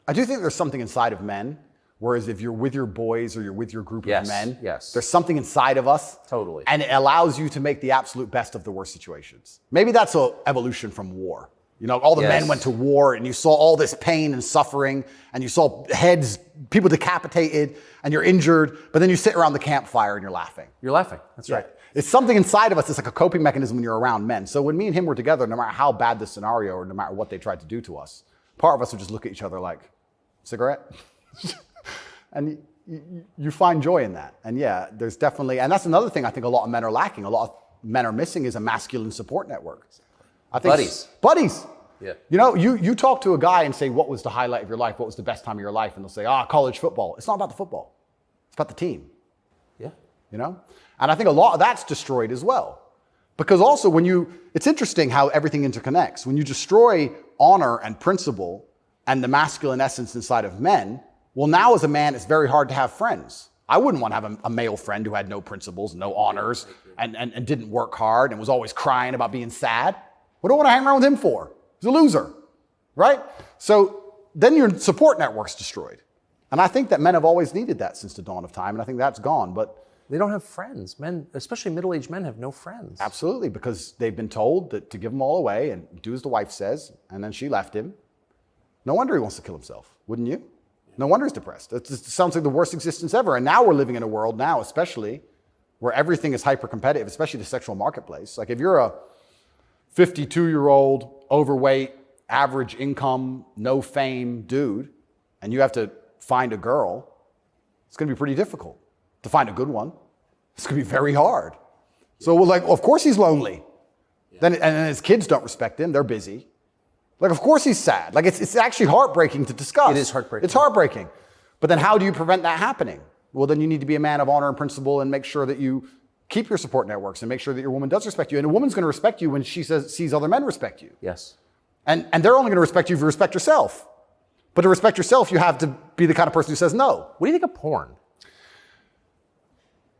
I do think there's something inside of men, whereas if you're with your boys or you're with your group of men, there's something inside of us. Totally. And it allows you to make the absolute best of the worst situations. Maybe that's an evolution from war. You know, all the men went to war and you saw all this pain and suffering and you saw heads, people decapitated and you're injured, but then you sit around the campfire and you're laughing. You're laughing. That's right. It's something inside of us. It's like a coping mechanism when you're around men. So when me and him were together, no matter how bad the scenario or no matter what they tried to do to us, part of us would just look at each other like, cigarette? And you find joy in that. And yeah, there's definitely, and that's another thing I think a lot of men are lacking. A lot of men are missing is a masculine support network. I think buddies. Yeah. You know, you talk to a guy and say, what was the highlight of your life? What was the best time of your life? And they'll say, college football. It's not about the football. It's about the team. Yeah. You know? And I think a lot of that's destroyed as well. Because also it's interesting how everything interconnects. When you destroy honor and principle and the masculine essence inside of men, well, now as a man, it's very hard to have friends. I wouldn't want to have a male friend who had no principles, no honors, and didn't work hard and was always crying about being sad. What do I want to hang around with him for? He's a loser, right? So then your support network's destroyed. And I think that men have always needed that since the dawn of time, and I think that's gone. But they don't have friends. Men, especially middle-aged men, have no friends. Absolutely, because they've been told that to give them all away and do as the wife says, and then she left him. No wonder he wants to kill himself, wouldn't you? No wonder he's depressed. It sounds like the worst existence ever. And now we're living in a world now, especially, where everything is hyper-competitive, especially the sexual marketplace. Like if you're a 52-year-old, overweight, average income, no fame dude, and you have to find a girl, it's going to be pretty difficult to find a good one. It's going to be very hard. So we're like, of course he's lonely. Yeah. And his kids don't respect him. They're busy. Like, of course he's sad. Like, it's actually heartbreaking to discuss. It is heartbreaking. It's heartbreaking. But then how do you prevent that happening? Well, then you need to be a man of honor and principle and make sure that you keep your support networks and make sure that your woman does respect you. And a woman's going to respect you when she sees other men respect you. Yes. And they're only going to respect you if you respect yourself. But to respect yourself, you have to be the kind of person who says no. What do you think of porn?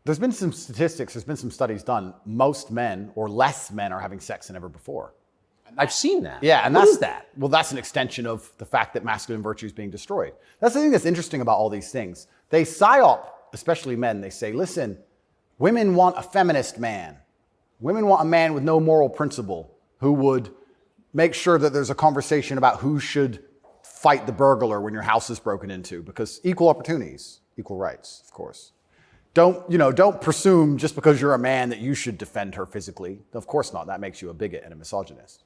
There's been some statistics, there's been some studies done. Most men or less men are having sex than ever before. I've seen that. Yeah, and what is that? Well, that's an extension of the fact that masculine virtue is being destroyed. That's the thing that's interesting about all these things. They psyop, especially men, they say, listen, women want a feminist man. Women want a man with no moral principle who would make sure that there's a conversation about who should fight the burglar when your house is broken into, because equal opportunities, equal rights, of course. Don't presume just because you're a man that you should defend her physically. Of course not. That makes you a bigot and a misogynist.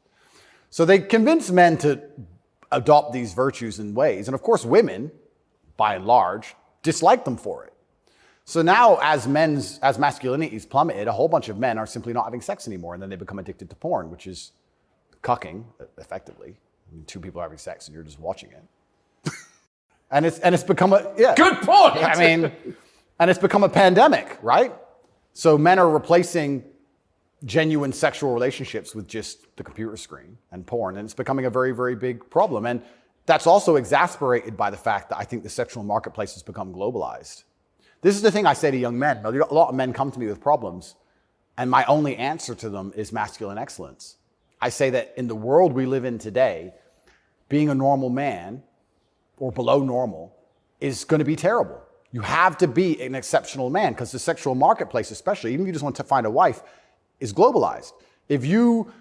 So they convince men to adopt these virtues in ways. And of course, women, by and large, dislike them for it. So now as masculinity's plummeted, a whole bunch of men are simply not having sex anymore. And then they become addicted to porn, which is cucking, effectively. I mean, two people are having sex and you're just watching it. and it's become Good point. I mean, and it's become a pandemic, right? So men are replacing genuine sexual relationships with just the computer screen and porn. And it's becoming a very, very big problem. And that's also exasperated by the fact that I think the sexual marketplace has become globalized. This is the thing I say to young men. A lot of men come to me with problems, and my only answer to them is masculine excellence. I say that in the world we live in today, being a normal man or below normal is going to be terrible. You have to be an exceptional man because the sexual marketplace, especially, even if you just want to find a wife, is globalized. If you,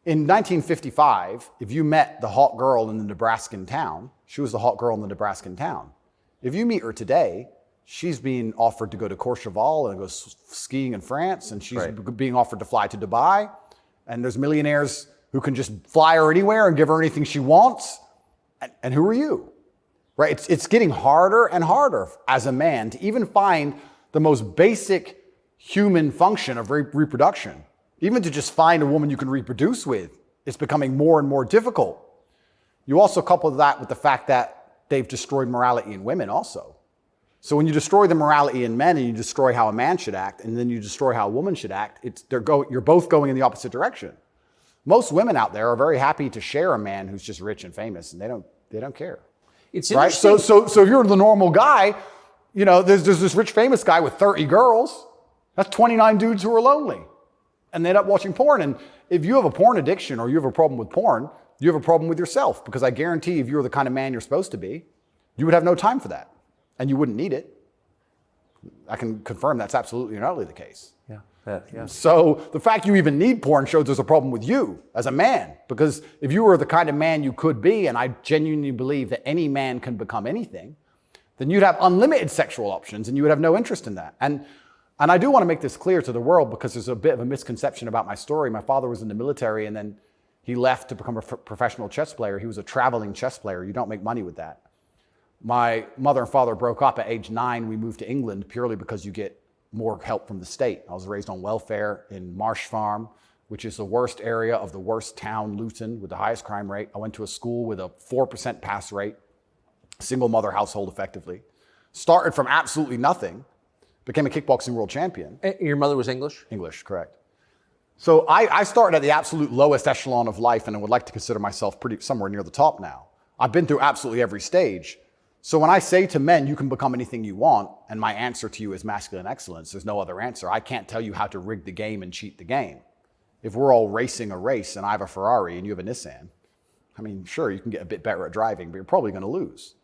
in 1955, if you met the hot girl in the Nebraskan town, she was the hot girl in the Nebraskan town. If you meet her today, she's being offered to go to Courchevel and go skiing in France, and she's being offered to fly to Dubai. And there's millionaires who can just fly her anywhere and give her anything she wants. And who are you? Right? It's getting harder and harder as a man to even find the most basic human function of reproduction. Even to just find a woman you can reproduce with, it's becoming more and more difficult. You also couple that with the fact that they've destroyed morality in women also. So when you destroy the morality in men and you destroy how a man should act, and then you destroy how a woman should act, you're both going in the opposite direction. Most women out there are very happy to share a man who's just rich and famous, and they don't care. It's right. So if you're the normal guy, there's this rich famous guy with 30 girls. That's 29 dudes who are lonely, and they end up watching porn. And if you have a porn addiction or you have a problem with porn, you have a problem with yourself, because I guarantee if you're the kind of man you're supposed to be, you would have no time for that, and you wouldn't need it. I can confirm that's absolutely and utterly the case. Yeah. So the fact you even need porn shows there's a problem with you as a man, because if you were the kind of man you could be, and I genuinely believe that any man can become anything, then you'd have unlimited sexual options and you would have no interest in that. And I do want to make this clear to the world, because there's a bit of a misconception about my story. My father was in the military, and then he left to become a professional chess player. He was a traveling chess player. You don't make money with that. My mother and father broke up at age 9. We moved to England purely because you get more help from the state. I was raised on welfare in Marsh Farm, which is the worst area of the worst town, Luton, with the highest crime rate. I went to a school with a 4% pass rate, single mother household effectively. Started from absolutely nothing, became a kickboxing world champion. Your mother was English? English, correct. So I started at the absolute lowest echelon of life, and I would like to consider myself somewhere near the top now. I've been through absolutely every stage. So when I say to men, you can become anything you want, and my answer to you is masculine excellence, there's no other answer. I can't tell you how to rig the game and cheat the game. If we're all racing a race and I have a Ferrari and you have a Nissan, I mean, sure, you can get a bit better at driving, but you're probably going to lose.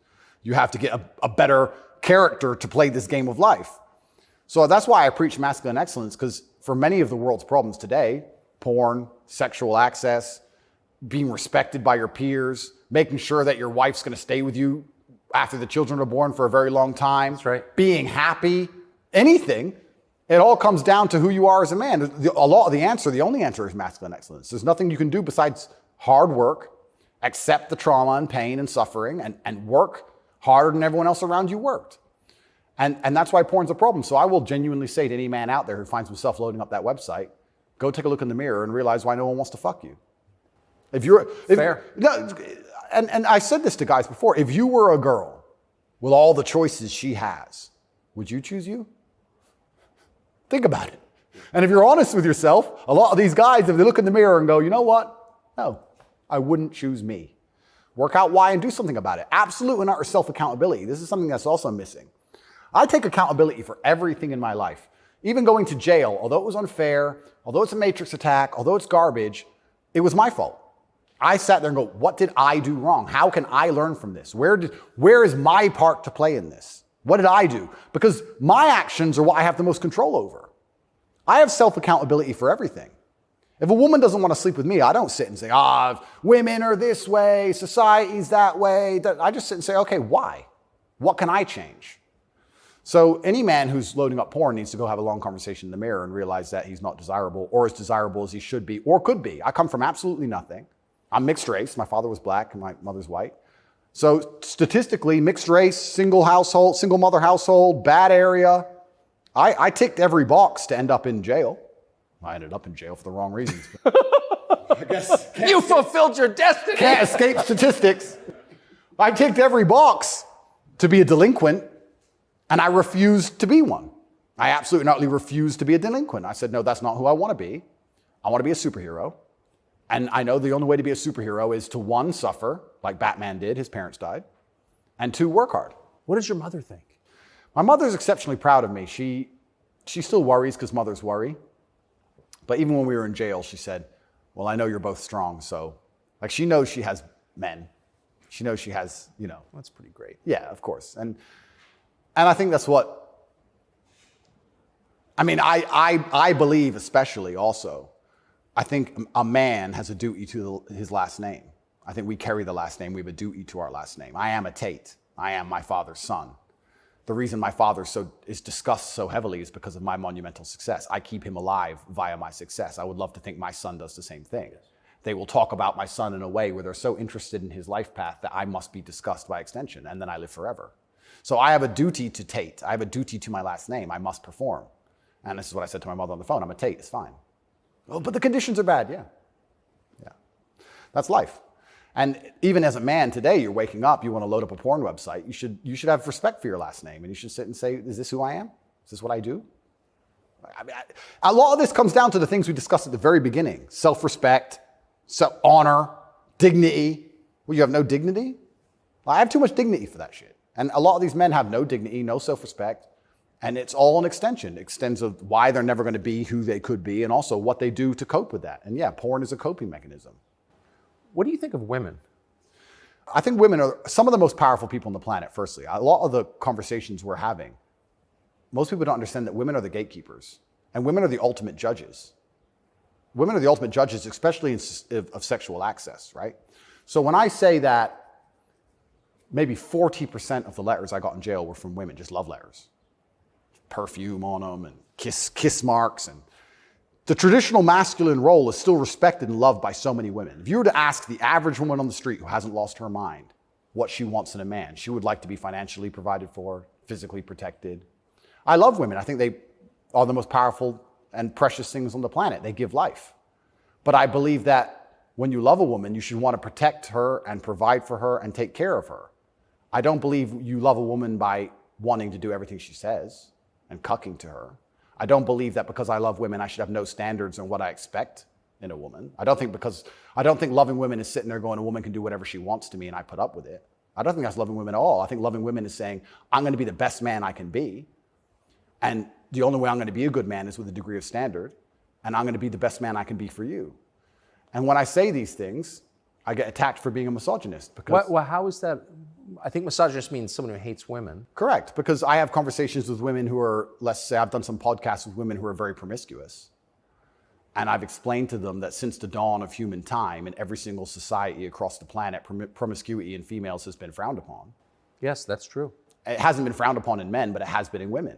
You have to get a better character to play this game of life. So that's why I preach masculine excellence, because for many of the world's problems today, porn, sexual access, being respected by your peers, making sure that your wife's going to stay with you after the children are born for a very long time, that's right, being happy, anything, it all comes down to who you are as a man. The only answer is masculine excellence. There's nothing you can do besides hard work, accept the trauma and pain and suffering, and work harder than everyone else around you worked. And that's why porn's a problem. So I will genuinely say to any man out there who finds himself loading up that website, go take a look in the mirror and realize why no one wants to fuck you. Fair. No, and I said this to guys before, if you were a girl with all the choices she has, would you choose you? Think about it. And if you're honest with yourself, a lot of these guys, if they look in the mirror and go, you know what? No, I wouldn't choose me. Work out why and do something about it. Absolute and utter self-accountability. This is something that's also missing. I take accountability for everything in my life. Even going to jail, although it was unfair, although it's a matrix attack, although it's garbage, it was my fault. I sat there and go, what did I do wrong? How can I learn from this? Where is my part to play in this? What did I do? Because my actions are what I have the most control over. I have self-accountability for everything. If a woman doesn't want to sleep with me, I don't sit and say, women are this way, society's that way. I just sit and say, okay, why? What can I change? So any man who's loading up porn needs to go have a long conversation in the mirror and realize that he's not desirable or as desirable as he should be or could be. I come from absolutely nothing. I'm mixed race. My father was black and my mother's white. So statistically, mixed race, single mother household, bad area. I ticked every box to end up in jail. I ended up in jail for the wrong reasons. I guess you fulfilled your destiny. Can't escape statistics. I ticked every box to be a delinquent, and I refused to be one. I absolutely not refused to be a delinquent. I said, no, that's not who I want to be. I want to be a superhero. And I know the only way to be a superhero is to, 1, suffer, like Batman did, his parents died, and 2, work hard. What does your mother think? My mother's exceptionally proud of me. She still worries because mothers worry. But even when we were in jail, she said, well, I know you're both strong. So, like, she knows she has men. She knows she has, That's pretty great. Yeah, of course. And I think that's what, I believe especially also, I think a man has a duty to his last name. I think we carry the last name. We have a duty to our last name. I am a Tate. I am my father's son. The reason my father is discussed so heavily is because of my monumental success. I keep him alive via my success. I would love to think my son does the same thing. Yes. They will talk about my son in a way where they're so interested in his life path that I must be discussed by extension, and then I live forever. So I have a duty to Tate. I have a duty to my last name. I must perform. And this is what I said to my mother on the phone. I'm a Tate. It's fine. Oh, but the conditions are bad. Yeah. That's life. And even as a man today, you're waking up, you want to load up a porn website. You should have respect for your last name, and you should sit and say, is this who I am? Is this what I do? A lot of this comes down to the things we discussed at the very beginning. Self-respect, honor, dignity. Well, you have no dignity? Well, I have too much dignity for that shit. And a lot of these men have no dignity, no self-respect. And it's all an extension. It extends of why they're never going to be who they could be and also what they do to cope with that. And yeah, porn is a coping mechanism. What do you think of women? I think women are some of the most powerful people on the planet, firstly. A lot of the conversations we're having, most people don't understand that women are the gatekeepers and women are the ultimate judges. Women are the ultimate judges, especially of sexual access, right? So when I say that maybe 40% of the letters I got in jail were from women, just love letters. Perfume on them and kiss marks. And the traditional masculine role is still respected and loved by so many women. If you were to ask the average woman on the street who hasn't lost her mind what she wants in a man, she would like to be financially provided for, physically protected. I love women. I think they are the most powerful and precious things on the planet. They give life. But I believe that when you love a woman, you should want to protect her and provide for her and take care of her. I don't believe you love a woman by wanting to do everything she says and cucking to her. I don't believe that because I love women, I should have no standards on what I expect in a woman. I don't think loving women is sitting there going, a woman can do whatever she wants to me and I put up with it. I don't think that's loving women at all. I think loving women is saying, I'm going to be the best man I can be. And the only way I'm going to be a good man is with a degree of standard. And I'm going to be the best man I can be for you. And when I say these things, I get attacked for being a misogynist. Because Well, how is that? I think misogynist means someone who hates women. Correct, because I have conversations with women who are, let's say I've done some podcasts with women who are very promiscuous. And I've explained to them that since the dawn of human time, in every single society across the planet, promiscuity in females has been frowned upon. Yes, that's true. It hasn't been frowned upon in men, but it has been in women.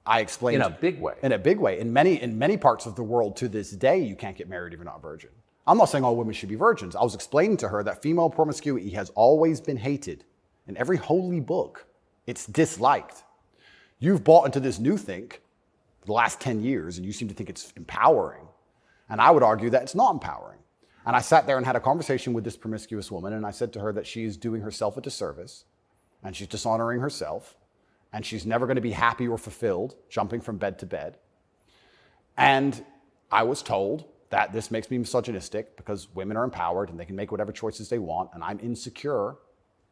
I explained In a big way. In a big way. In many parts of the world to this day, you can't get married if you're not a virgin. I'm not saying all women should be virgins. I was explaining to her that female promiscuity has always been hated. In every holy book, it's disliked. You've bought into this new think for the last 10 years, and you seem to think it's empowering. And I would argue that it's not empowering. And I sat there and had a conversation with this promiscuous woman, and I said to her that she is doing herself a disservice, and she's dishonoring herself, and she's never going to be happy or fulfilled jumping from bed to bed. And I was told that this makes me misogynistic because women are empowered and they can make whatever choices they want, and I'm insecure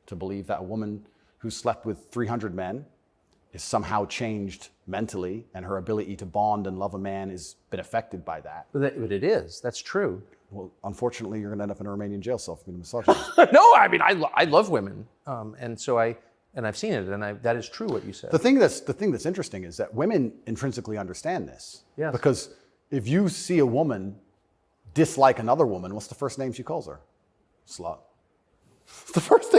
to believe that a woman who slept with 300 men is somehow changed mentally and her ability to bond and love a man has been affected by that. But it is. That's true. Well, unfortunately, you're going to end up in a Romanian jail cell for being a misogynist. No, I mean, I love women. And so I've seen it, and that is true what you said. The thing that's interesting is that women intrinsically understand this. Yes. Because if you see a woman dislike another woman, what's the first name she calls her? Slut. It's the first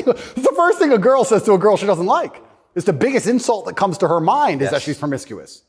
thing a girl says to a girl she doesn't like. It's the biggest insult that comes to her mind is that she's promiscuous.